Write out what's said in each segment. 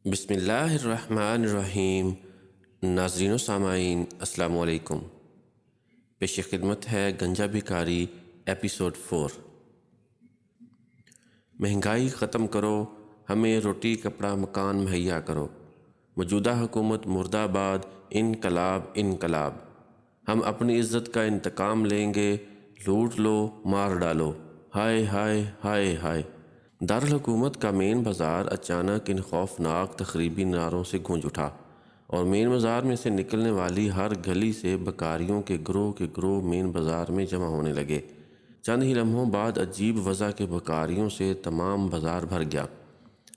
بسم اللہ الرحمن الرحیم۔ ناظرین و سامعین السلام علیکم۔ پیش خدمت ہے گنجا بھکاری ایپیسوڈ 4۔ مہنگائی ختم کرو، ہمیں روٹی کپڑا مکان مہیا کرو، موجودہ حکومت مرد آباد، انقلاب انقلاب، ہم اپنی عزت کا انتقام لیں گے، لوٹ لو مار ڈالو، ہائے ہائے ہائے ہائے۔ دارالحکومت کا مین بازار اچانک ان خوفناک تخریبی نعروں سے گونج اٹھا، اور مین بازار میں سے نکلنے والی ہر گلی سے بکاریوں کے گروہ مین بازار میں جمع ہونے لگے۔ چند ہی لمحوں بعد عجیب وضع کے بکاریوں سے تمام بازار بھر گیا۔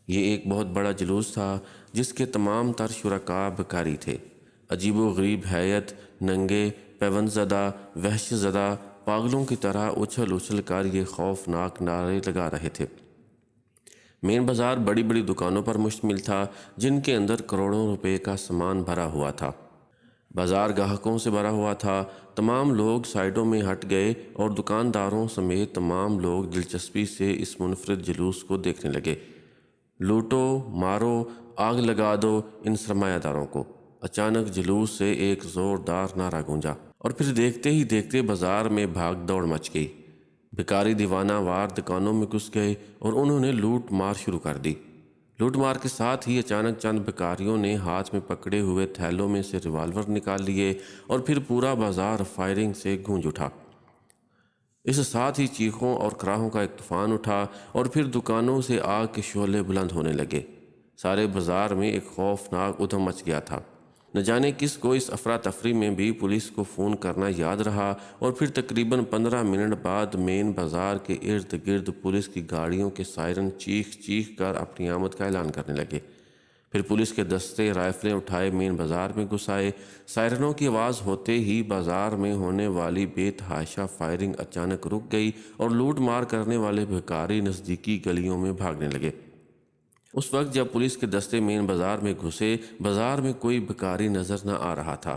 یہ ایک بہت بڑا جلوس تھا جس کے تمام تر شرکاء بکاری تھے۔ عجیب و غریب ہیئت، ننگے، پیوند زدہ، وحشت زدہ، پاگلوں کی طرح اچھل اچھل کر یہ خوفناک نعرے لگا رہے تھے۔ مین بازار بڑی بڑی دکانوں پر مشتمل تھا جن کے اندر کروڑوں روپے کا سامان بھرا ہوا تھا۔ بازار گاہکوں سے بھرا ہوا تھا۔ تمام لوگ سائیڈوں میں ہٹ گئے اور دکانداروں سمیت تمام لوگ دلچسپی سے اس منفرد جلوس کو دیکھنے لگے۔ لوٹو مارو، آگ لگا دو ان سرمایہ داروں کو۔ اچانک جلوس سے ایک زوردار نعرہ گونجا، اور پھر دیکھتے ہی دیکھتے بازار میں بھاگ دوڑ مچ گئی۔ بھکاری دیوانہ وار دکانوں میں گھس گئے اور انہوں نے لوٹ مار شروع کر دی۔ لوٹ مار کے ساتھ ہی اچانک چند بھکاریوں نے ہاتھ میں پکڑے ہوئے تھیلوں میں سے ریوالور نکال لیے، اور پھر پورا بازار فائرنگ سے گونج اٹھا۔ اس ساتھ ہی چیخوں اور کراہوں کا ایک طوفان اٹھا، اور پھر دکانوں سے آگ کے شعلے بلند ہونے لگے۔ سارے بازار میں ایک خوفناک ادھم مچ گیا تھا۔ نہ جانے کس کو اس افراتفری میں بھی پولیس کو فون کرنا یاد رہا، اور پھر تقریباً 15 منٹ بعد مین بازار کے ارد گرد پولیس کی گاڑیوں کے سائرن چیخ چیخ کر اپنی آمد کا اعلان کرنے لگے۔ پھر پولیس کے دستے رائفلیں اٹھائے مین بازار میں گھس آئے۔ سائرنوں کی آواز ہوتے ہی بازار میں ہونے والی بے تحاشا فائرنگ اچانک رک گئی، اور لوٹ مار کرنے والے بھکاری نزدیکی گلیوں میں بھاگنے لگے۔ اس وقت جب پولیس کے دستے مین بازار میں گھسے، بازار میں کوئی بھکاری نظر نہ آ رہا تھا۔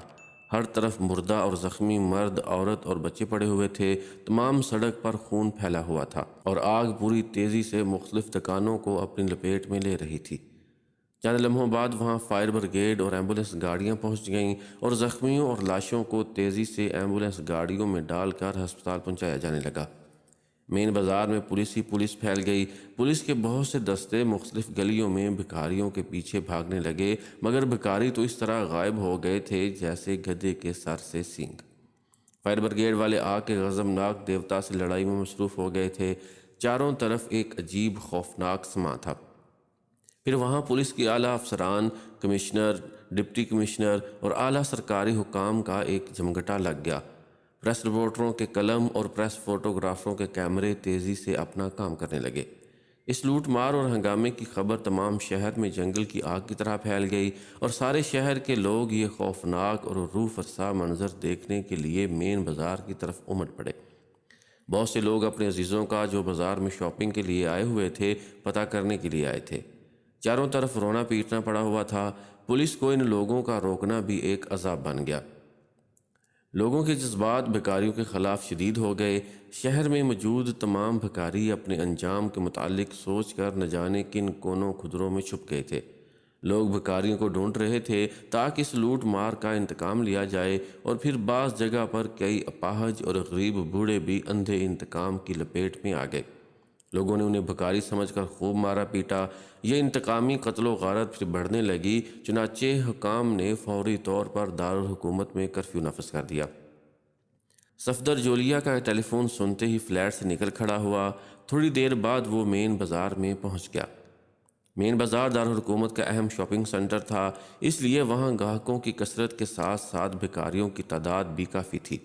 ہر طرف مردہ اور زخمی مرد، عورت اور بچے پڑے ہوئے تھے۔ تمام سڑک پر خون پھیلا ہوا تھا، اور آگ پوری تیزی سے مختلف دکانوں کو اپنی لپیٹ میں لے رہی تھی۔ چند لمحوں بعد وہاں فائر بریگیڈ اور ایمبولینس گاڑیاں پہنچ گئیں، اور زخمیوں اور لاشوں کو تیزی سے ایمبولینس گاڑیوں میں ڈال کر ہسپتال پہنچایا جانے لگا۔ مین بازار میں پولیس ہی پولیس پھیل گئی۔ پولیس کے بہت سے دستے مختلف گلیوں میں بھکاریوں کے پیچھے بھاگنے لگے، مگر بھکاری تو اس طرح غائب ہو گئے تھے جیسے گدھے کے سر سے سینگ۔ فائر بریگیڈ والے آگ کے غضبناک دیوتا سے لڑائی میں مصروف ہو گئے تھے۔ چاروں طرف ایک عجیب خوفناک سما تھا۔ پھر وہاں پولیس کی اعلیٰ افسران، کمشنر، ڈپٹی کمشنر اور اعلیٰ سرکاری حکام کا ایک جمگٹا لگ گیا۔ پریس رپورٹروں کے قلم اور پریس فوٹوگرافروں کے کیمرے تیزی سے اپنا کام کرنے لگے۔ اس لوٹ مار اور ہنگامے کی خبر تمام شہر میں جنگل کی آگ کی طرح پھیل گئی، اور سارے شہر کے لوگ یہ خوفناک اور روح فرسا منظر دیکھنے کے لیے مین بازار کی طرف امٹ پڑے۔ بہت سے لوگ اپنے عزیزوں کا جو بازار میں شاپنگ کے لیے آئے ہوئے تھے پتہ کرنے کے لیے آئے تھے۔ چاروں طرف رونا پیٹنا پڑا ہوا تھا۔ پولیس کو ان لوگوں کا روکنا بھی ایک عذاب بن گیا۔ لوگوں کے جذبات بھکاریوں کے خلاف شدید ہو گئے۔ شہر میں موجود تمام بھکاری اپنے انجام کے متعلق سوچ کر نہ جانے کن کونوں خدروں میں چھپ گئے تھے۔ لوگ بھکاریوں کو ڈھونڈ رہے تھے تاکہ اس لوٹ مار کا انتقام لیا جائے، اور پھر بعض جگہ پر کئی اپاہج اور غریب بوڑھے بھی اندھے انتقام کی لپیٹ میں آ گئے۔ لوگوں نے انہیں بھکاری سمجھ کر خوب مارا پیٹا۔ یہ انتقامی قتل و غارت پھر بڑھنے لگی، چنانچہ حکام نے فوری طور پر دارالحکومت میں کرفیو نافذ کر دیا۔ صفدر جولیا کا ٹیلی فون سنتے ہی فلیٹ سے نکل کھڑا ہوا۔ تھوڑی دیر بعد وہ مین بازار میں پہنچ گیا۔ مین بازار دارالحکومت کا اہم شاپنگ سینٹر تھا، اس لیے وہاں گاہکوں کی کثرت کے ساتھ ساتھ بھکاریوں کی تعداد بھی کافی تھی۔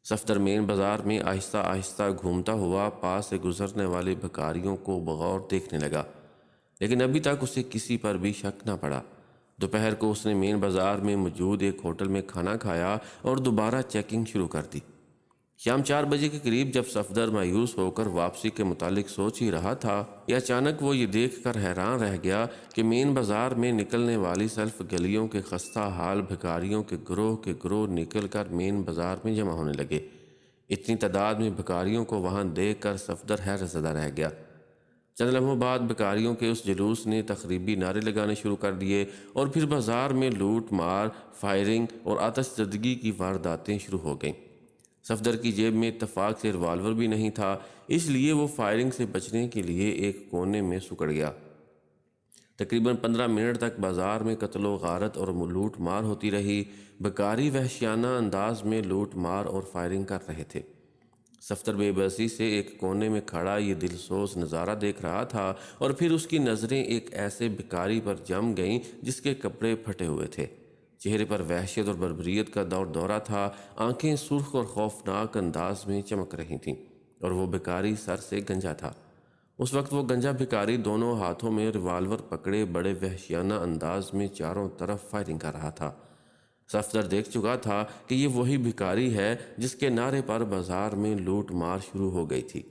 صفدر مین بازار میں آہستہ آہستہ گھومتا ہوا پاس سے گزرنے والے بھکاریوں کو بغور دیکھنے لگا، لیکن ابھی تک اسے کسی پر بھی شک نہ پڑا۔ دوپہر کو اس نے مین بازار میں موجود ایک ہوٹل میں کھانا کھایا اور دوبارہ چیکنگ شروع کر دی۔ شام 4 بجے کے قریب جب صفدر مایوس ہو کر واپسی کے متعلق سوچ ہی رہا تھا کہ اچانک وہ یہ دیکھ کر حیران رہ گیا کہ مین بازار میں نکلنے والی سلف گلیوں کے خستہ حال بھکاریوں کے گروہ نکل کر مین بازار میں جمع ہونے لگے۔ اتنی تعداد میں بھکاریوں کو وہاں دیکھ کر صفدر حیرت زدہ رہ گیا۔ چند لمحوں بعد بھکاریوں کے اس جلوس نے تخریبی نعرے لگانے شروع کر دیے اور پھر بازار میں لوٹ مار، فائرنگ اور آتش زدگی کی وارداتیں شروع ہو گئیں۔ صفدر کی جیب میں اتفاق سے ریوالور بھی نہیں تھا، اس لیے وہ فائرنگ سے بچنے کے لیے ایک کونے میں سکڑ گیا۔ تقریباً 15 منٹ تک بازار میں قتل و غارت اور لوٹ مار ہوتی رہی۔ بھکاری وحشیانہ انداز میں لوٹ مار اور فائرنگ کر رہے تھے۔ صفدر بے بسی سے ایک کونے میں کھڑا یہ دل سوز نظارہ دیکھ رہا تھا، اور پھر اس کی نظریں ایک ایسے بھکاری پر جم گئیں جس کے کپڑے پھٹے ہوئے تھے۔ چہرے پر وحشت اور بربریت کا دورہ تھا، آنکھیں سرخ اور خوفناک انداز میں چمک رہی تھیں، اور وہ بھکاری سر سے گنجا تھا۔ اس وقت وہ گنجا بھکاری دونوں ہاتھوں میں ریوالور پکڑے بڑے وحشیانہ انداز میں چاروں طرف فائرنگ کر رہا تھا۔ صفدر دیکھ چکا تھا کہ یہ وہی بھکاری ہے جس کے نعرے پر بازار میں لوٹ مار شروع ہو گئی تھی،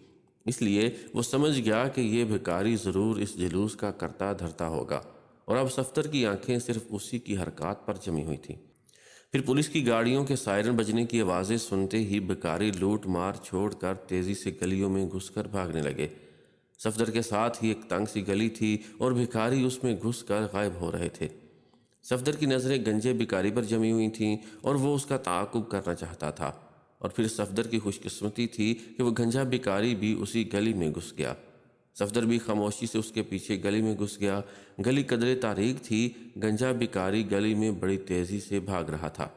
اس لیے وہ سمجھ گیا کہ یہ بھکاری ضرور اس جلوس کا کرتا دھرتا ہوگا، اور اب صفدر کی آنکھیں صرف اسی کی حرکات پر جمی ہوئی تھیں۔ پھر پولیس کی گاڑیوں کے سائرن بجنے کی آوازیں سنتے ہی بھکاری لوٹ مار چھوڑ کر تیزی سے گلیوں میں گھس کر بھاگنے لگے۔ صفدر کے ساتھ ہی ایک تنگ سی گلی تھی اور بھکاری اس میں گھس کر غائب ہو رہے تھے۔ صفدر کی نظریں گنجے بھکاری پر جمی ہوئی تھیں اور وہ اس کا تعاقب کرنا چاہتا تھا، اور پھر صفدر کی خوش قسمتی تھی کہ وہ گنجا بھکاری بھی اسی گلی میں گھس گیا۔ صفدر بھی خاموشی سے اس کے پیچھے گلی میں گھس گیا۔ گلی قدرے تاریک تھی، گنجا بھکاری گلی میں بڑی تیزی سے بھاگ رہا تھا۔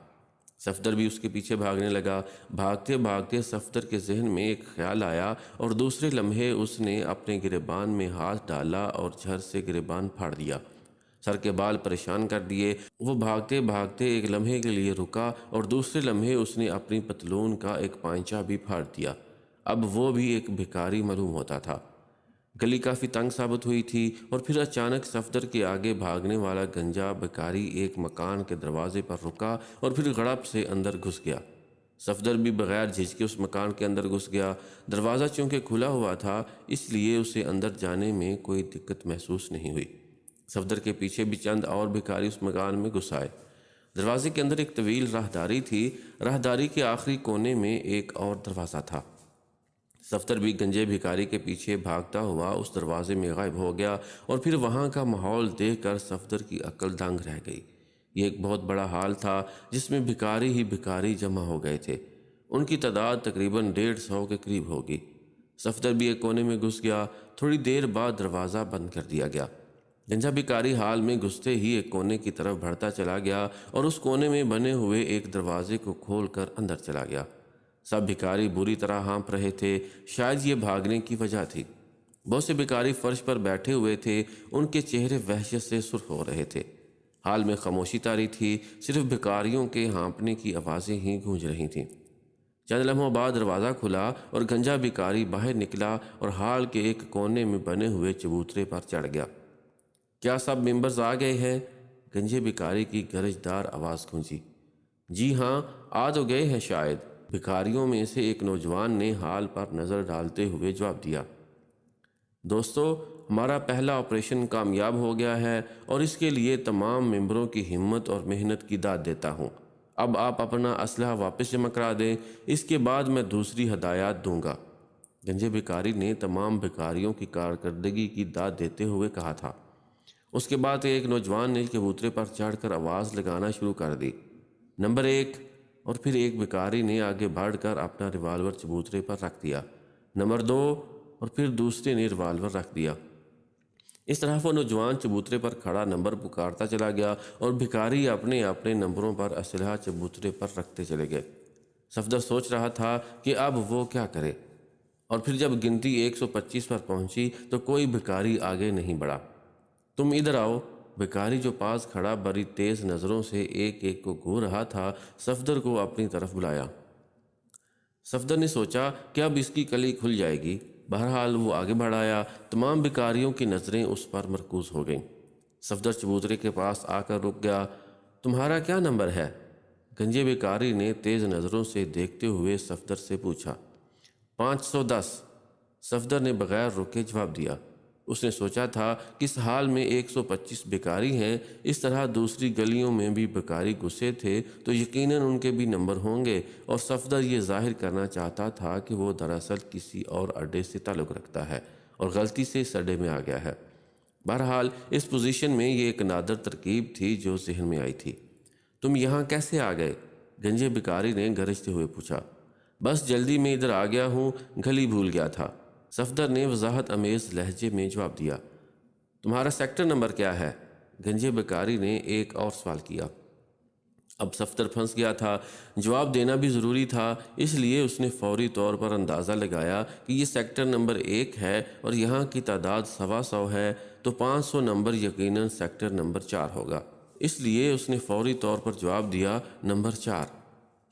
صفدر بھی اس کے پیچھے بھاگنے لگا۔ بھاگتے بھاگتے صفدر کے ذہن میں ایک خیال آیا، اور دوسرے لمحے اس نے اپنے گریبان میں ہاتھ ڈالا اور جھر سے گریبان پھاڑ دیا۔ سر کے بال پریشان کر دیے۔ وہ بھاگتے بھاگتے ایک لمحے کے لیے رکا، اور دوسرے لمحے اس نے اپنی پتلون کا ایک پائنچہ بھی پھاڑ دیا۔ اب وہ بھی ایک بھکاری معلوم ہوتا تھا۔ گلی کافی تنگ ثابت ہوئی تھی، اور پھر اچانک صفدر کے آگے بھاگنے والا گنجا بھکاری ایک مکان کے دروازے پر رکا اور پھر گڑپ سے اندر گھس گیا۔ صفدر بھی بغیر جھجکے اس مکان کے اندر گھس گیا۔ دروازہ چونکہ کھلا ہوا تھا، اس لیے اسے اندر جانے میں کوئی دقت محسوس نہیں ہوئی۔ صفدر کے پیچھے بھی چند اور بھکاری اس مکان میں گھس آئے۔ دروازے کے اندر ایک طویل راہداری تھی۔ راہداری کے آخری کونے میں ایک اور دروازہ تھا۔ صفدر بھی گنجے بھکاری کے پیچھے بھاگتا ہوا اس دروازے میں غائب ہو گیا، اور پھر وہاں کا ماحول دیکھ کر صفدر کی عقل دنگ رہ گئی۔ یہ ایک بہت بڑا ہال تھا جس میں بھکاری ہی بھکاری جمع ہو گئے تھے۔ ان کی تعداد تقریباً 150 کے قریب ہوگی۔ صفدر بھی ایک کونے میں گھس گیا۔ تھوڑی دیر بعد دروازہ بند کر دیا گیا۔ گنجا بھکاری حال میں گھستے ہی ایک کونے کی طرف بڑھتا چلا گیا، اور اس کونے میں بنے ہوئے ایک دروازے کو کھول کر اندر چلا گیا۔ سب بھکاری بری طرح ہانپ رہے تھے، شاید یہ بھاگنے کی وجہ تھی۔ بہت سے بھکاری فرش پر بیٹھے ہوئے تھے، ان کے چہرے وحشت سے سرخ ہو رہے تھے۔ حال میں خاموشی طاری تھی، صرف بھکاریوں کے ہانپنے کی آوازیں ہی گونج رہی تھیں۔ چند لمحوں بعد دروازہ کھلا اور گنجا بھکاری باہر نکلا اور حال کے ایک کونے میں بنے ہوئے چبوترے پر چڑھ گیا۔ کیا سب ممبرز آ گئے ہیں؟ گنجے بھکاری کی گرجدار آواز گونجی۔ جی ہاں، آ تو گئے ہیں شاید، بھکاریوں میں سے ایک نوجوان نے حال پر نظر ڈالتے ہوئے جواب دیا۔ دوستو، ہمارا پہلا آپریشن کامیاب ہو گیا ہے، اور اس کے لیے تمام ممبروں کی ہمت اور محنت کی داد دیتا ہوں۔ اب آپ اپنا اسلحہ واپس جمع کرا دیں، اس کے بعد میں دوسری ہدایات دوں گا۔ گنجے بھکاری نے تمام بھکاریوں کی کارکردگی کی داد دیتے ہوئے کہا تھا۔ اس کے بعد ایک نوجوان نے چبوترے پر چڑھ کر آواز لگانا شروع کر دی۔ نمبر 1، اور پھر ایک بھکاری نے آگے بڑھ کر اپنا ریوالور چبوترے پر رکھ دیا۔ نمبر 2، اور پھر دوسرے نے ریوالور رکھ دیا۔ اس طرح وہ نوجوان چبوترے پر کھڑا نمبر پکارتا چلا گیا، اور بھکاری اپنے اپنے نمبروں پر اسلحہ چبوترے پر رکھتے چلے گئے۔ صفدر سوچ رہا تھا کہ اب وہ کیا کرے، اور پھر جب گنتی 125 پر پہنچی تو کوئی بھکاری آگے نہیں بڑھا۔ تم ادھر آؤ، بھکاری جو پاس کھڑا بڑی تیز نظروں سے ایک ایک کو گھور رہا تھا، صفدر کو اپنی طرف بلایا۔ صفدر نے سوچا کہ اب اس کی کلی کھل جائے گی۔ بہرحال وہ آگے بڑھ آیا۔ تمام بھکاریوں کی نظریں اس پر مرکوز ہو گئیں۔ صفدر چبوترے کے پاس آ کر رک گیا۔ تمہارا کیا نمبر ہے؟ گنجے بھکاری نے تیز نظروں سے دیکھتے ہوئے صفدر سے پوچھا۔ 510، صفدر نے بغیر رکے جواب دیا۔ اس نے سوچا تھا کہ اس حال میں 125 بھکاری ہیں، اس طرح دوسری گلیوں میں بھی بھکاری گھسے تھے تو یقیناً ان کے بھی نمبر ہوں گے، اور صفدر یہ ظاہر کرنا چاہتا تھا کہ وہ دراصل کسی اور اڈے سے تعلق رکھتا ہے اور غلطی سے سڈے میں آ گیا ہے۔ بہرحال اس پوزیشن میں یہ ایک نادر ترکیب تھی جو ذہن میں آئی تھی۔ تم یہاں کیسے آ گئے؟ گنجے بکاری نے گرجتے ہوئے پوچھا۔ بس جلدی میں ادھر آ گیا ہوں، گلی بھول گیا تھا، صفدر نے وضاحت امیز لہجے میں جواب دیا۔ تمہارا سیکٹر نمبر کیا ہے؟ گنجے بکاری نے ایک اور سوال کیا۔ اب صفدر پھنس گیا تھا، جواب دینا بھی ضروری تھا، اس لیے اس نے فوری طور پر اندازہ لگایا کہ یہ سیکٹر نمبر 1 ہے اور یہاں کی تعداد 125 ہے، تو 500 نمبر یقیناً سیکٹر نمبر 4 ہوگا۔ اس لیے اس نے فوری طور پر جواب دیا، نمبر 4۔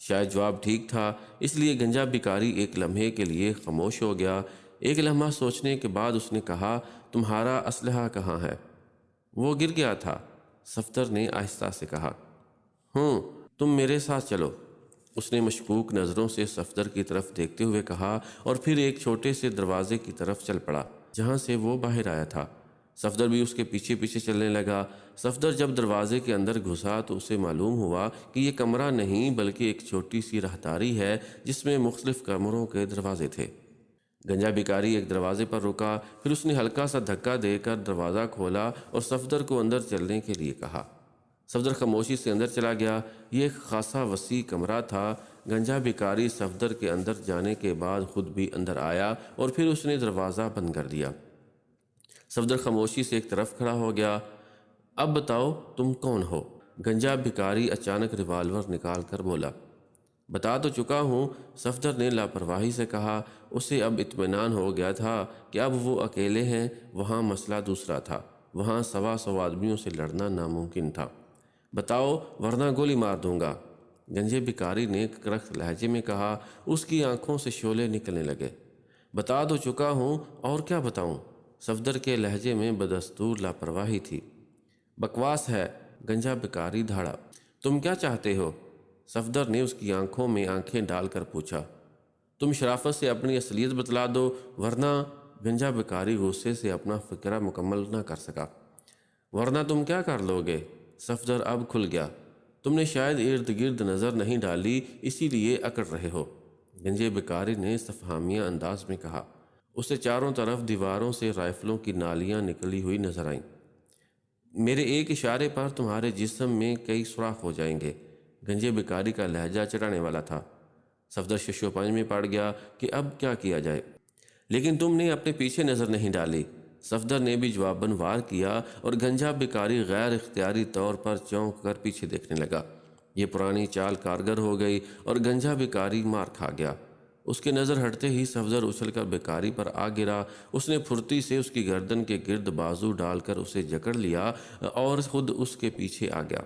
شاید جواب ٹھیک تھا، اس لیے گنجا بکاری ایک لمحے کے لیے خاموش ہو گیا۔ ایک لمحہ سوچنے کے بعد اس نے کہا، تمہارا اسلحہ کہاں ہے؟ وہ گر گیا تھا، صفدر نے آہستہ سے کہا۔ تم میرے ساتھ چلو، اس نے مشکوک نظروں سے صفدر کی طرف دیکھتے ہوئے کہا اور پھر ایک چھوٹے سے دروازے کی طرف چل پڑا جہاں سے وہ باہر آیا تھا۔ صفدر بھی اس کے پیچھے پیچھے چلنے لگا۔ صفدر جب دروازے کے اندر گھسا تو اسے معلوم ہوا کہ یہ کمرہ نہیں بلکہ ایک چھوٹی سی راہداری ہے جس میں مختلف کمروں کے دروازے تھے۔ گنجا بکاری ایک دروازے پر رکا، پھر اس نے ہلکا سا دھکا دے کر دروازہ کھولا اور صفدر کو اندر چلنے کے لیے کہا۔ صفدر خاموشی سے اندر چلا گیا۔ یہ ایک خاصا وسیع کمرہ تھا۔ گنجا بکاری صفدر کے اندر جانے کے بعد خود بھی اندر آیا اور پھر اس نے دروازہ بند کر دیا۔ صفدر خاموشی سے ایک طرف کھڑا ہو گیا۔ اب بتاؤ تم کون ہو؟ گنجا بکاری اچانک ریوالور نکال کر بولا۔ بتا تو چکا ہوں، صفدر نے لاپرواہی سے کہا۔ اسے اب اطمینان ہو گیا تھا کہ اب وہ اکیلے ہیں۔ وہاں مسئلہ دوسرا تھا، وہاں 125 آدمیوں سے لڑنا ناممکن تھا۔ بتاؤ ورنہ گولی مار دوں گا، گنجے بکاری نے کرخت لہجے میں کہا۔ اس کی آنکھوں سے شعلے نکلنے لگے۔ بتا تو چکا ہوں، اور کیا بتاؤں؟ صفدر کے لہجے میں بدستور لاپرواہی تھی۔ بکواس ہے، گنجا بکاری دھاڑا۔ تم کیا چاہتے ہو؟ صفدر نے اس کی آنکھوں میں آنکھیں ڈال کر پوچھا۔ تم شرافت سے اپنی اصلیت بتلا دو، ورنہ گنجا بکاری غصے سے اپنا فکرہ مکمل نہ کر سکا۔ ورنہ تم کیا کر لو گے؟ صفدر اب کھل گیا۔ تم نے شاید ارد گرد نظر نہیں ڈالی، اسی لیے اکڑ رہے ہو، گنجے بکاری نے استفہامیہ انداز میں کہا۔ اسے چاروں طرف دیواروں سے رائفلوں کی نالیاں نکلی ہوئی نظر آئیں۔ میرے ایک اشارے پر تمہارے جسم میں کئی سوراخ ہو جائیں گے، گنجے بکاری کا لہجہ چڑھانے والا تھا۔ صفدر شش و پنج میں پڑ گیا کہ اب کیا کیا جائے۔ لیکن تم نے اپنے پیچھے نظر نہیں ڈالی، صفدر نے بھی جواباً وار کیا اور گنجا بکاری غیر اختیاری طور پر چونک کر پیچھے دیکھنے لگا۔ یہ پرانی چال کارگر ہو گئی اور گنجا بکاری مار کھا گیا۔ اس کے نظر ہٹتے ہی صفدر اچھل کر بکاری پر آ گرا۔ اس نے پھرتی سے اس کی گردن کے گرد بازو ڈال کر اسے جکڑ لیا اور خود اس کے پیچھے آ گیا،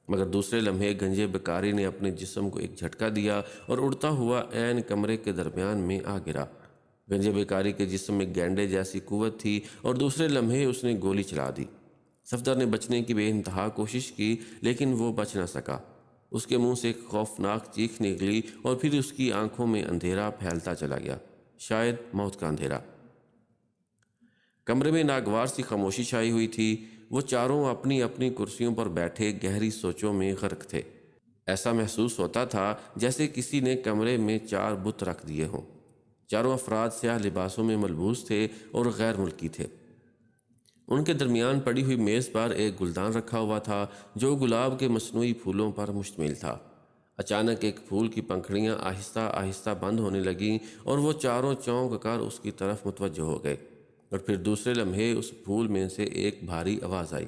مگر دوسرے لمحے گنجے بکاری نے اپنے جسم کو ایک جھٹکا دیا اور اڑتا ہوا عین کمرے کے درمیان میں آ گرا۔ گنجے بکاری کے جسم میں گینڈے جیسی قوت تھی اور دوسرے لمحے اس نے گولی چلا دی۔ صفدر نے بچنے کی بے انتہا کوشش کی لیکن وہ بچ نہ سکا۔ اس کے منہ سے ایک خوفناک چیخ نکلی اور پھر اس کی آنکھوں میں اندھیرا پھیلتا چلا گیا، شاید موت کا اندھیرا۔ کمرے میں ناگوار سی خاموشی چھائی ہوئی تھی۔ وہ چاروں اپنی اپنی کرسیوں پر بیٹھے گہری سوچوں میں غرق تھے۔ ایسا محسوس ہوتا تھا جیسے کسی نے کمرے میں 4 بت رکھ دیے ہوں۔ چاروں افراد سیاہ لباسوں میں ملبوس تھے اور غیر ملکی تھے۔ ان کے درمیان پڑی ہوئی میز پر ایک گلدان رکھا ہوا تھا جو گلاب کے مصنوعی پھولوں پر مشتمل تھا۔ اچانک ایک پھول کی پنکھڑیاں آہستہ آہستہ بند ہونے لگیں اور وہ چاروں چونک کر اس کی طرف متوجہ ہو گئے، اور پھر دوسرے لمحے اس پھول میں سے ایک بھاری آواز آئی۔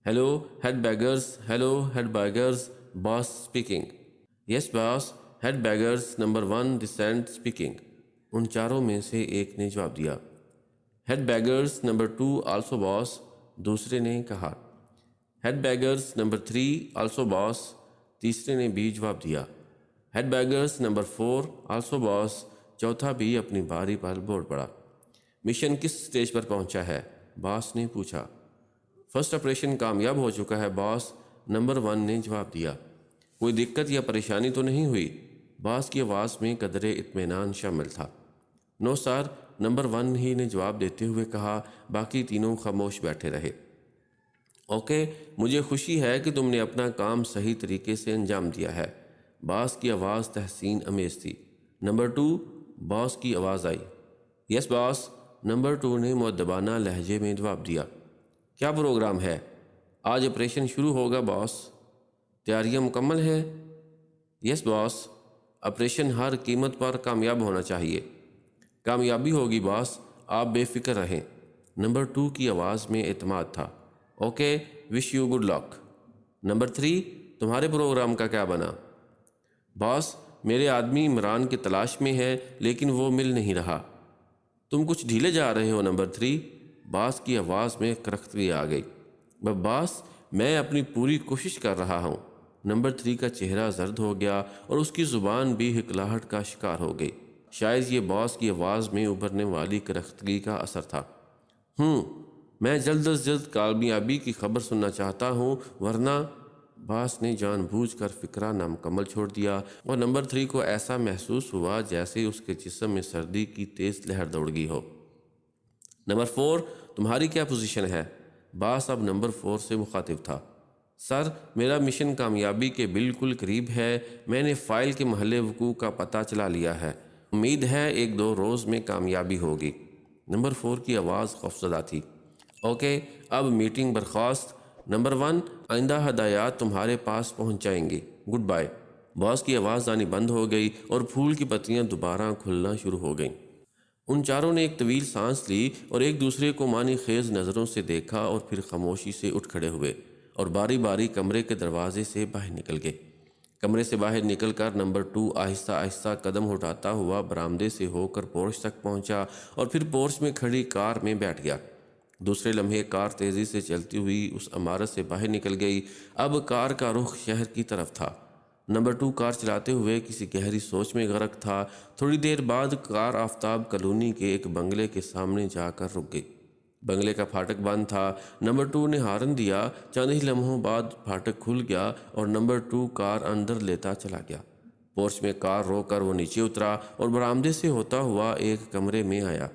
Hello head beggars, hello head beggars, boss speaking. Yes boss, head beggars number 1 decent speaking. ان چاروں میں سے ایک نے جواب دیا۔ Head beggars number 2 also boss, دوسرے نے کہا۔ Head beggars number 3 also boss, تیسرے نے بھی جواب دیا۔ Head beggars number 4 also boss, چوتھا بھی اپنی باری پر بول پڑا۔ مشن کس سٹیج پر پہنچا ہے؟ باس نے پوچھا۔ فرسٹ آپریشن کامیاب ہو چکا ہے باس، نمبر 1 نے جواب دیا۔ کوئی دقت یا پریشانی تو نہیں ہوئی؟ باس کی آواز میں قدرے اطمینان شامل تھا۔ نو سر، نمبر 1 ہی نے جواب دیتے ہوئے کہا۔ باقی تینوں خاموش بیٹھے رہے۔ اوکے، مجھے خوشی ہے کہ تم نے اپنا کام صحیح طریقے سے انجام دیا ہے، باس کی آواز تحسین امیز تھی۔ نمبر 2، باس کی آواز آئی۔ یس باس، نمبر 2 نے مؤدبانہ لہجے میں جواب دیا۔ کیا پروگرام ہے؟ آج آپریشن شروع ہوگا باس۔ تیاریاں مکمل ہیں؟ یس باس، آپریشن ہر قیمت پر کامیاب ہونا چاہیے۔ کامیابی ہوگی باس، آپ بے فکر رہیں۔ نمبر 2 کی آواز میں اعتماد تھا۔ Okay, wish you good look. Number 3، تمہارے پروگرام کا کیا بنا؟ باس، میرے آدمی عمران کی تلاش میں ہے لیکن وہ مل نہیں رہا۔ تم کچھ ڈھیلے جا رہے ہو نمبر 3۔ باس کی آواز میں کرختگی آ گئی۔ باس، میں اپنی پوری کوشش کر رہا ہوں۔ نمبر 3 کا چہرہ زرد ہو گیا اور اس کی زبان بھی ہکلاہٹ کا شکار ہو گئی۔ شاید یہ باس کی آواز میں ابھرنے والی کرختگی کا اثر تھا۔ میں جلد از جلد کامیابی کی خبر سننا چاہتا ہوں، ورنہ… باس نے جان بوجھ کر فکرہ نامکمل چھوڑ دیا اور نمبر 3 کو ایسا محسوس ہوا جیسے اس کے جسم میں سردی کی تیز لہر دوڑ گئی ہو۔ نمبر 4، تمہاری کیا پوزیشن ہے؟ باس اب نمبر 4 سے مخاطب تھا۔ سر، میرا مشن کامیابی کے بالکل قریب ہے۔ میں نے فائل کے محل وقوع کا پتہ چلا لیا ہے۔ امید ہے 1-2 روز میں کامیابی ہوگی۔ نمبر 4 کی آواز خوفزدہ تھی۔ اوکے، اب میٹنگ برخاست۔ نمبر 1، آئندہ ہدایات تمہارے پاس پہنچ جائیں گی۔ Good bye. باس کی آواز آنی بند ہو گئی اور پھول کی پتیاں دوبارہ کھلنا شروع ہو گئیں۔ ان چاروں نے ایک طویل سانس لی اور ایک دوسرے کو معنی خیز نظروں سے دیکھا اور پھر خاموشی سے اٹھ کھڑے ہوئے اور باری باری کمرے کے دروازے سے باہر نکل گئے۔ کمرے سے باہر نکل کر نمبر 2 آہستہ آہستہ قدم اٹھاتا ہوا برآمدے سے ہو کر پورچ تک پہنچا اور پھر پورچ میں کھڑی کار میں بیٹھ گیا۔ دوسرے لمحے کار تیزی سے چلتی ہوئی اس عمارت سے باہر نکل گئی۔ اب کار کا رخ شہر کی طرف تھا۔ نمبر 2 کار چلاتے ہوئے کسی گہری سوچ میں غرق تھا۔ تھوڑی دیر بعد کار آفتاب کالونی کے ایک بنگلے کے سامنے جا کر رک گئی۔ بنگلے کا پھاٹک بند تھا۔ نمبر 2 نے ہارن دیا۔ چند ہی لمحوں بعد پھاٹک کھل گیا اور نمبر 2 کار اندر لیتا چلا گیا۔ پورچ میں کار روک کر وہ نیچے اترا اور برآمدے سے ہوتا ہوا ایک کمرے میں آیا۔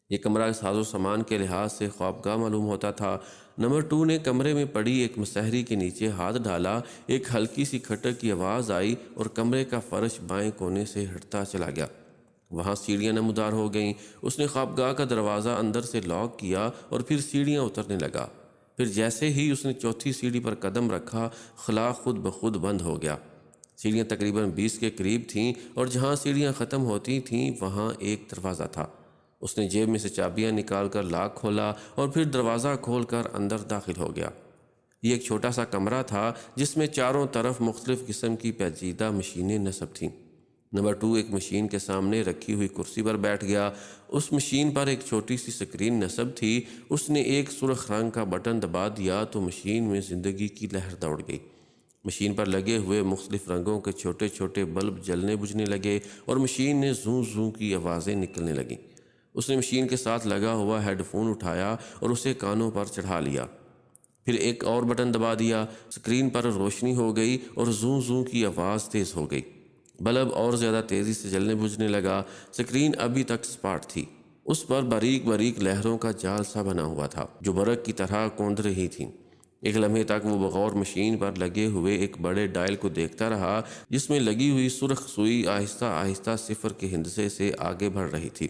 یہ کمرہ ساز و سامان کے لحاظ سے خوابگاہ معلوم ہوتا تھا۔ نمبر 2 نے کمرے میں پڑی ایک مسہری کے نیچے ہاتھ ڈالا۔ ایک ہلکی سی کھٹک کی آواز آئی اور کمرے کا فرش بائیں کونے سے ہٹتا چلا گیا۔ وہاں سیڑھیاں نمودار ہو گئیں۔ اس نے خوابگاہ کا دروازہ اندر سے لاک کیا اور پھر سیڑھیاں اترنے لگا۔ پھر جیسے ہی اس نے چوتھی سیڑھی پر قدم رکھا، خلا خود بخود بند ہو گیا۔ سیڑھیاں تقریباً 20 کے قریب تھیں اور جہاں سیڑھیاں ختم ہوتی تھیں وہاں ایک دروازہ تھا۔ اس نے جیب میں سے چابیاں نکال کر لاک کھولا اور پھر دروازہ کھول کر اندر داخل ہو گیا۔ یہ ایک چھوٹا سا کمرہ تھا جس میں چاروں طرف مختلف قسم کی پیچیدہ مشینیں نصب تھیں۔ نمبر 2 ایک مشین کے سامنے رکھی ہوئی کرسی پر بیٹھ گیا۔ اس مشین پر ایک چھوٹی سی سکرین نصب تھی۔ اس نے ایک سرخ رنگ کا بٹن دبا دیا تو مشین میں زندگی کی لہر دوڑ گئی۔ مشین پر لگے ہوئے مختلف رنگوں کے چھوٹے چھوٹے بلب جلنے بجھنے لگے اور مشین نے زوں زوں کی آوازیں نکلنے لگیں۔ اس نے مشین کے ساتھ لگا ہوا ہیڈ فون اٹھایا اور اسے کانوں پر چڑھا لیا۔ پھر ایک اور بٹن دبا دیا۔ سکرین پر روشنی ہو گئی اور زوں زوں کی آواز تیز ہو گئی۔ بلب اور زیادہ تیزی سے جلنے بجھنے لگا۔ سکرین ابھی تک سپاٹ تھی۔ اس پر باریک باریک لہروں کا جال سا بنا ہوا تھا جو برق کی طرح کوند رہی تھیں۔ ایک لمحے تک وہ بغور مشین پر لگے ہوئے ایک بڑے ڈائل کو دیکھتا رہا جس میں لگی ہوئی سرخ سوئی آہستہ آہستہ 0 کے ہندسے سے آگے بڑھ رہی تھی۔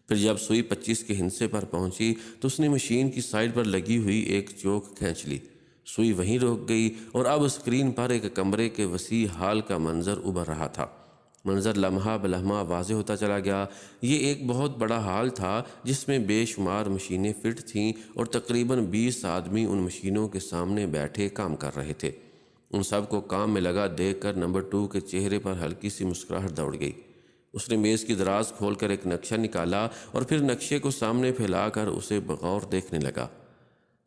پھر جب سوئی 25 کے ہندسے پر پہنچی تو اس نے مشین کی سائڈ پر لگی ہوئی ایک چوک کھینچ لی۔ سوئی وہیں رک گئی اور اب اسکرین پر ایک کمرے کے وسیع ہال کا منظر ابھر رہا تھا۔ منظر لمحہ بلمحہ واضح ہوتا چلا گیا۔ یہ ایک بہت بڑا ہال تھا جس میں بے شمار مشینیں فٹ تھیں اور تقریباً 20 آدمی ان مشینوں کے سامنے بیٹھے کام کر رہے تھے۔ ان سب کو کام میں لگا دیکھ کر نمبر 2 کے چہرے پر ہلکی سی مسکراہٹ دوڑ گئی۔ اس نے میز کی دراز کھول کر ایک نقشہ نکالا اور پھر نقشے کو سامنے پھیلا کر اسے بغور دیکھنے لگا۔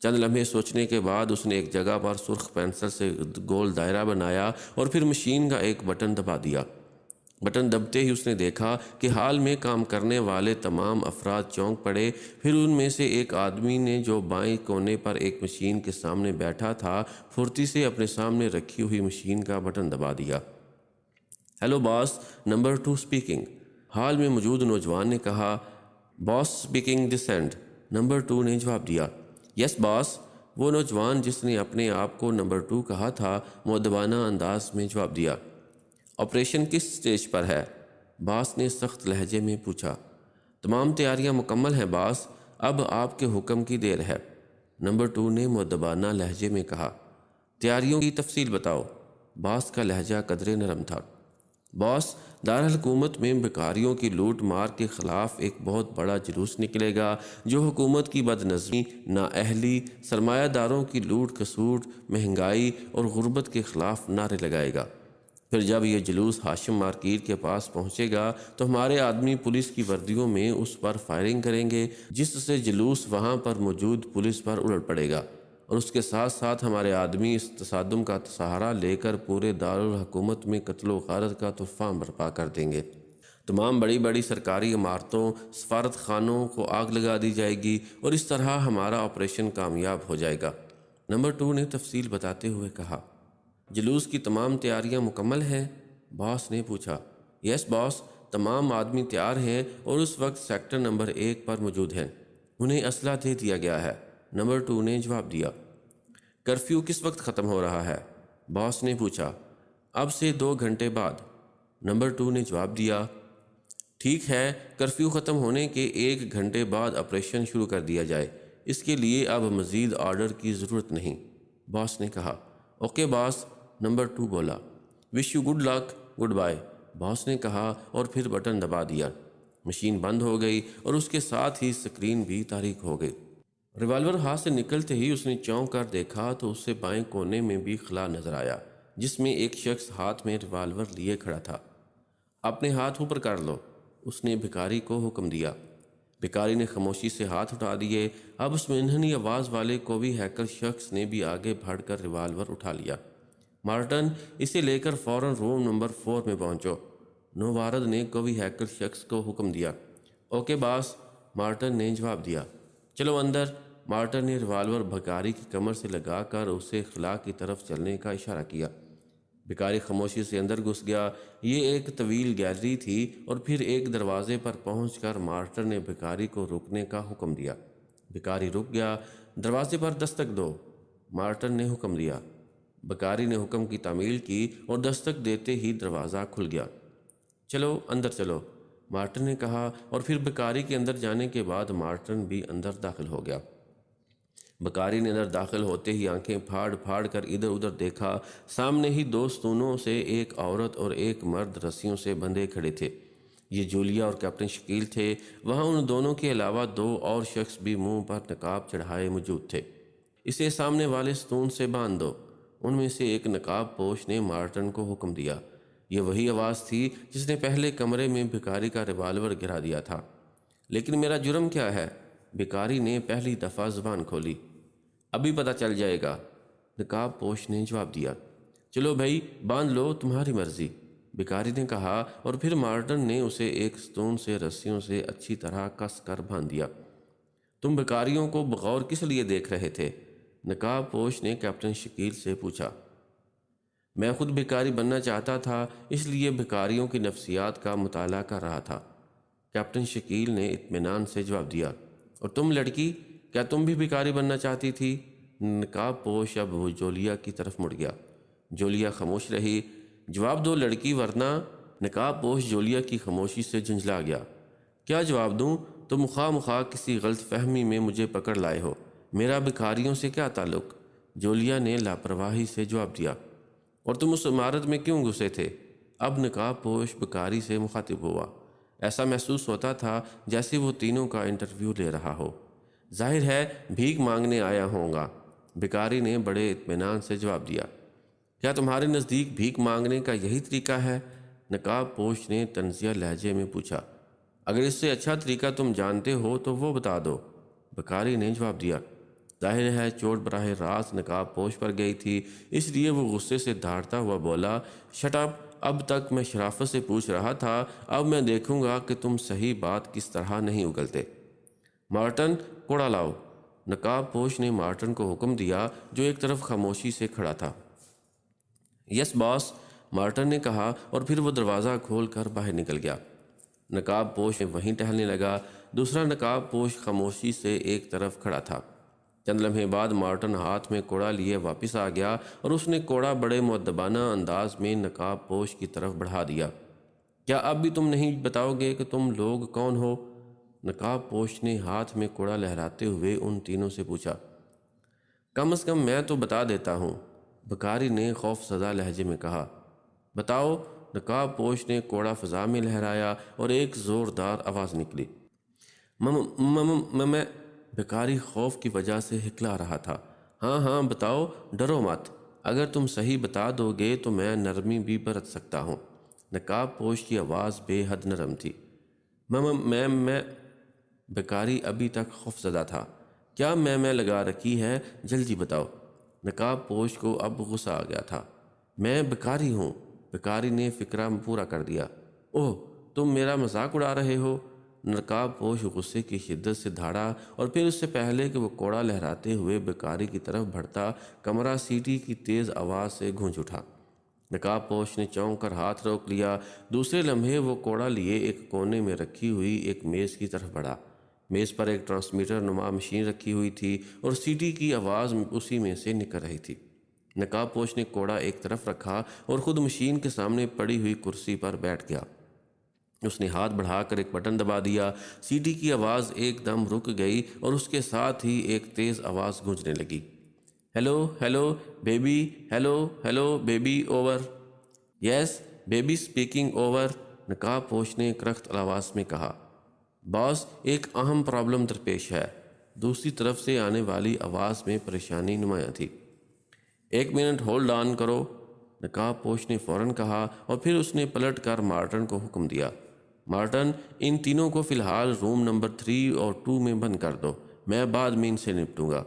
چند لمحے سوچنے کے بعد اس نے ایک جگہ پر سرخ پینسل سے گول دائرہ بنایا اور پھر مشین کا ایک بٹن دبا دیا۔ بٹن دبتے ہی اس نے دیکھا کہ ہال میں کام کرنے والے تمام افراد چونک پڑے۔ پھر ان میں سے ایک آدمی نے جو بائیں کونے پر ایک مشین کے سامنے بیٹھا تھا پھرتی سے اپنے سامنے رکھی ہوئی مشین کا بٹن دبا دیا۔ ہیلو باس، نمبر 2 اسپیکنگ، ہال میں موجود نوجوان نے کہا۔ باس اسپیکنگ دس اینڈ، نمبر 2 نے جواب دیا۔ یس باس، وہ نوجوان جس نے اپنے آپ کو نمبر 2 کہا تھا مؤدبانہ انداز میں جواب دیا۔ آپریشن کس سٹیج پر ہے؟ باس نے سخت لہجے میں پوچھا۔ تمام تیاریاں مکمل ہیں باس، اب آپ کے حکم کی دیر ہے۔ نمبر 2 نے مؤدبانہ لہجے میں کہا۔ تیاریوں کی تفصیل بتاؤ۔ باس کا لہجہ قدرے نرم تھا۔ باس، دارالحکومت میں بھکاریوں کی لوٹ مار کے خلاف ایک بہت بڑا جلوس نکلے گا جو حکومت کی بد نظمی، نااہلی، سرمایہ داروں کی لوٹ کھسوٹ، مہنگائی اور غربت کے خلاف نعرے لگائے گا۔ پھر جب یہ جلوس ہاشم مارکیٹ کے پاس پہنچے گا تو ہمارے آدمی پولیس کی وردیوں میں اس پر فائرنگ کریں گے، جس سے جلوس وہاں پر موجود پولیس پر الٹ پڑے گا، اور اس کے ساتھ ساتھ ہمارے آدمی اس تصادم کا سہارا لے کر پورے دارالحکومت میں قتل و غارت کا طوفان برپا کر دیں گے۔ تمام بڑی بڑی سرکاری عمارتوں، سفارت خانوں کو آگ لگا دی جائے گی اور اس طرح ہمارا آپریشن کامیاب ہو جائے گا۔ نمبر 2 نے تفصیل بتاتے ہوئے کہا۔ جلوس کی تمام تیاریاں مکمل ہیں؟ باس نے پوچھا۔ یس باس، تمام آدمی تیار ہیں اور اس وقت سیکٹر نمبر 1 پر موجود ہیں۔ انہیں اسلحہ دے دیا گیا ہے، نمبر 2 نے جواب دیا۔ کرفیو کس وقت ختم ہو رہا ہے؟ باس نے پوچھا۔ اب سے 2 گھنٹے بعد، نمبر 2 نے جواب دیا۔ ٹھیک ہے، کرفیو ختم ہونے کے 1 گھنٹے بعد آپریشن شروع کر دیا جائے، اس کے لیے اب مزید آرڈر کی ضرورت نہیں، باس نے کہا۔ اوکے باس، نمبر 2 بولا۔ Wish you good luck, good bye نے کہا اور پھر بٹن دبا دیا۔ مشین بند ہو گئی اور اس کے ساتھ ہی سکرین بھی تاریک ہو گئی۔ ریوالور ہاتھ سے نکلتے ہی اس نے چونک کر دیکھا تو اسے بائیں کونے میں بھی خلا نظر آیا، جس میں ایک شخص ہاتھ میں ریوالور لیے کھڑا تھا۔ اپنے ہاتھ اوپر کر لو، اس نے بھکاری کو حکم دیا۔ بھکاری نے خاموشی سے ہاتھ اٹھا دیے۔ اب اس منحنی آواز والے کووی ہیکر شخص نے بھی آگے بڑھ کر ریوالور اٹھا لیا۔ مارٹن، اسے لے کر فوراً روم نمبر 4 میں پہنچو، نووارد نے کووی ہیکر شخص کو حکم دیا۔ اوکے باس، مارٹن نے جواب دیا۔ چلو اندر، مارٹن نے ریوالور بھکاری کی کمر سے لگا کر اسے خلا کی طرف چلنے کا اشارہ کیا۔ بھکاری خاموشی سے اندر گھس گیا۔ یہ ایک طویل گیلری تھی اور پھر ایک دروازے پر پہنچ کر مارٹن نے بھکاری کو رکنے کا حکم دیا۔ بھکاری رک گیا۔ دروازے پر دستک دو، مارٹن نے حکم دیا۔ بھکاری نے حکم کی تعمیل کی اور دستک دیتے ہی دروازہ کھل گیا۔ چلو اندر چلو، مارٹن نے کہا، اور پھر بھکاری کے اندر جانے کے بعد مارٹن بھی اندر داخل ہو گیا۔ بھکاری نے اندر داخل ہوتے ہی آنکھیں پھاڑ پھاڑ کر ادھر ادھر دیکھا۔ سامنے ہی 2 ستونوں سے ایک عورت اور ایک مرد رسیوں سے بندھے کھڑے تھے۔ یہ جولیا اور کیپٹن شکیل تھے۔ وہاں ان دونوں کے علاوہ 2 اور شخص بھی منہ پر نقاب چڑھائے موجود تھے۔ اسے سامنے والے ستون سے باندھ دو، ان میں سے ایک نقاب پوش نے مارٹن کو حکم دیا۔ یہ وہی آواز تھی جس نے پہلے کمرے میں بھکاری کا ریوالور گرا دیا تھا۔ لیکن میرا جرم کیا ہے؟ بھکاری نے پہلی دفعہ زبان کھولی۔ ابھی پتہ چل جائے گا، نقاب پوش نے جواب دیا۔ چلو بھائی، باندھ لو، تمہاری مرضی، بھکاری نے کہا، اور پھر مارٹن نے اسے ایک ستون سے رسیوں سے اچھی طرح کس کر باندھ دیا۔ تم بھکاریوں کو بغور کس لیے دیکھ رہے تھے؟ نقاب پوش نے کیپٹن شکیل سے پوچھا۔ میں خود بھکاری بننا چاہتا تھا، اس لیے بھکاریوں کی نفسیات کا مطالعہ کر رہا تھا، کیپٹن شکیل نے اطمینان سے جواب دیا۔ اور تم لڑکی، کیا تم بھی بھکاری بننا چاہتی تھی؟ نقاب پوش اب وہ جولیا کی طرف مڑ گیا۔ جولیا خاموش رہی۔ جواب دو لڑکی، ورنہ… نقاب پوش جولیا کی خاموشی سے جھنجھلا گیا۔ کیا جواب دوں؟ تم خواہ مخواہ کسی غلط فہمی میں مجھے پکڑ لائے ہو، میرا بھکاریوں سے کیا تعلق؟ جولیا نے لاپرواہی سے جواب دیا۔ اور تم اس عمارت میں کیوں گھسے تھے؟ اب نقاب پوش بھکاری سے مخاطب ہوا۔ ایسا محسوس ہوتا تھا جیسے وہ تینوں کا انٹرویو لے رہا ہو۔ ظاہر ہے بھیک مانگنے آیا ہوں گا، بھکاری نے بڑے اطمینان سے جواب دیا۔ کیا تمہارے نزدیک بھیک مانگنے کا یہی طریقہ ہے؟ نقاب پوش نے طنزیہ لہجے میں پوچھا۔ اگر اس سے اچھا طریقہ تم جانتے ہو تو وہ بتا دو، بھکاری نے جواب دیا۔ ظاہر ہے چوٹ براہ راست نقاب پوش پر گئی تھی، اس لیے وہ غصے سے دھاڑتا ہوا بولا، شٹ اپ، اب تک میں شرافت سے پوچھ رہا تھا، اب میں دیکھوں گا کہ تم صحیح بات کس طرح نہیں اگلتے۔ مارٹن، کوڑا لاؤ، نقاب پوش نے مارٹن کو حکم دیا جو ایک طرف خاموشی سے کھڑا تھا۔ یس باس، مارٹن نے کہا، اور پھر وہ دروازہ کھول کر باہر نکل گیا۔ نقاب پوش وہیں ٹہلنے لگا۔ دوسرا نقاب پوش خاموشی سے ایک طرف کھڑا تھا۔ چند لمحے بعد مارٹن ہاتھ میں کوڑا لیے واپس آ گیا اور اس نے کوڑا بڑے مؤدبانہ انداز میں نقاب پوش کی طرف بڑھا دیا۔ کیا اب بھی تم نہیں بتاؤ گے کہ تم لوگ کون ہو؟ نقاب پوش نے ہاتھ میں کوڑا لہراتے ہوئے ان تینوں سے پوچھا۔ کم از کم میں تو بتا دیتا ہوں، بکاری نے خوف زدہ لہجے میں کہا۔ بتاؤ، نقاب پوش نے کوڑا فضا میں لہرایا اور ایک زوردار آواز نکلی۔ میں بکاری خوف کی وجہ سے ہکلا رہا تھا۔ ہاں ہاں بتاؤ، ڈرو مت، اگر تم صحیح بتا دو گے تو میں نرمی بھی برت سکتا ہوں۔ نقاب پوش کی آواز بے حد نرم تھی۔ میں بکاری ابھی تک خوف زدہ تھا۔ کیا میں لگا رکھی ہے، جلدی بتاؤ۔ نقاب پوش کو اب غصہ آ گیا تھا۔ میں بکاری ہوں، بکاری نے فکرہ پورا کر دیا۔ اوہ، تم میرا مذاق اڑا رہے ہو؟ نقاب پوش غصے کی شدت سے دھاڑا اور پھر اس سے پہلے کہ وہ کوڑا لہراتے ہوئے بکاری کی طرف بڑھتا، کمرہ سیٹی کی تیز آواز سے گونج اٹھا۔ نقاب پوش نے چونک کر ہاتھ روک لیا۔ دوسرے لمحے وہ کوڑا لیے ایک کونے میں رکھی ہوئی ایک میز کی طرف بڑھا۔ میز پر ایک ٹرانسمیٹر نما مشین رکھی ہوئی تھی اور سیٹی کی آواز اسی میں سے نکل رہی تھی۔ نقاب پوش نے کوڑا ایک طرف رکھا اور خود مشین کے سامنے پڑی ہوئی کرسی پر بیٹھ گیا۔ اس نے ہاتھ بڑھا کر ایک بٹن دبا دیا۔ سیٹی کی آواز ایک دم رک گئی اور اس کے ساتھ ہی ایک تیز آواز گونجنے لگی۔ Hello hello baby, hello hello baby, over. Yes baby speaking, over, نقاب پوش نے کرخت آواز میں کہا۔ باس، ایک اہم پرابلم درپیش ہے۔ دوسری طرف سے آنے والی آواز میں پریشانی نمایاں تھی۔ 1 منٹ ہولڈ آن کرو، نقاب پوش نے فوراً کہا اور پھر اس نے پلٹ کر مارٹن کو حکم دیا۔ مارٹن، ان تینوں کو فی الحال روم نمبر 3 اور 2 میں بند کر دو، میں بعد میں ان سے نپٹوں گا۔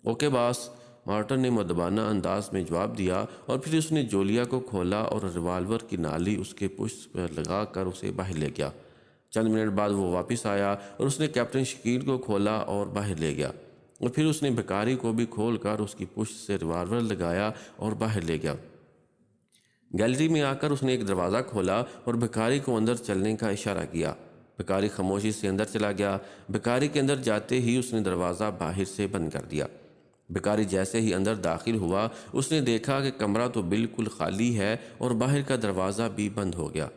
اوکے باس، مارٹن نے مؤدبانہ انداز میں جواب دیا اور پھر اس نے جولیا کو کھولا اور ریوالور کی نالی اس کے پشت پر لگا کر اسے باہر لے گیا۔ چند منٹ بعد وہ واپس آیا اور اس نے کیپٹن شکیل کو کھولا اور باہر لے گیا اور پھر اس نے بکاری کو بھی کھول کر اس کی پشت سے ریوالور لگایا اور باہر لے گیا۔ گیلری میں آ کر اس نے ایک دروازہ کھولا اور بکاری کو اندر چلنے کا اشارہ کیا۔ بکاری خاموشی سے اندر چلا گیا۔ بکاری کے اندر جاتے ہی اس نے دروازہ باہر سے بند کر دیا۔ بکاری جیسے ہی اندر داخل ہوا، اس نے دیکھا کہ کمرہ تو بالکل خالی ہے اور باہر کا دروازہ بھی بند ہو گیا۔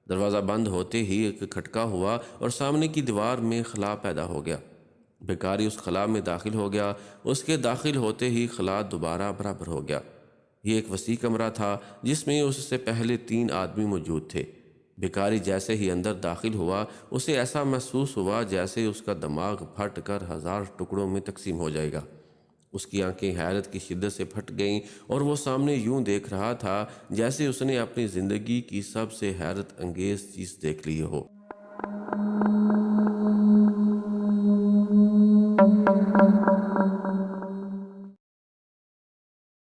دروازہ بند ہوتے ہی ایک کھٹکا ہوا اور سامنے کی دیوار میں خلا پیدا ہو گیا۔ بکاری اس خلا میں داخل ہو گیا۔ اس کے داخل ہوتے ہی خلا دوبارہ برابر ہو گیا۔ یہ ایک وسیع کمرہ تھا جس میں اس سے پہلے 3 آدمی موجود تھے۔ بکاری جیسے ہی اندر داخل ہوا، اسے ایسا محسوس ہوا جیسے اس کا دماغ پھٹ کر 1000 ٹکڑوں میں تقسیم ہو جائے گا۔ اس کی آنکھیں حیرت کی شدت سے پھٹ گئیں اور وہ سامنے یوں دیکھ رہا تھا جیسے اس نے اپنی زندگی کی سب سے حیرت انگیز چیز دیکھ لی ہو۔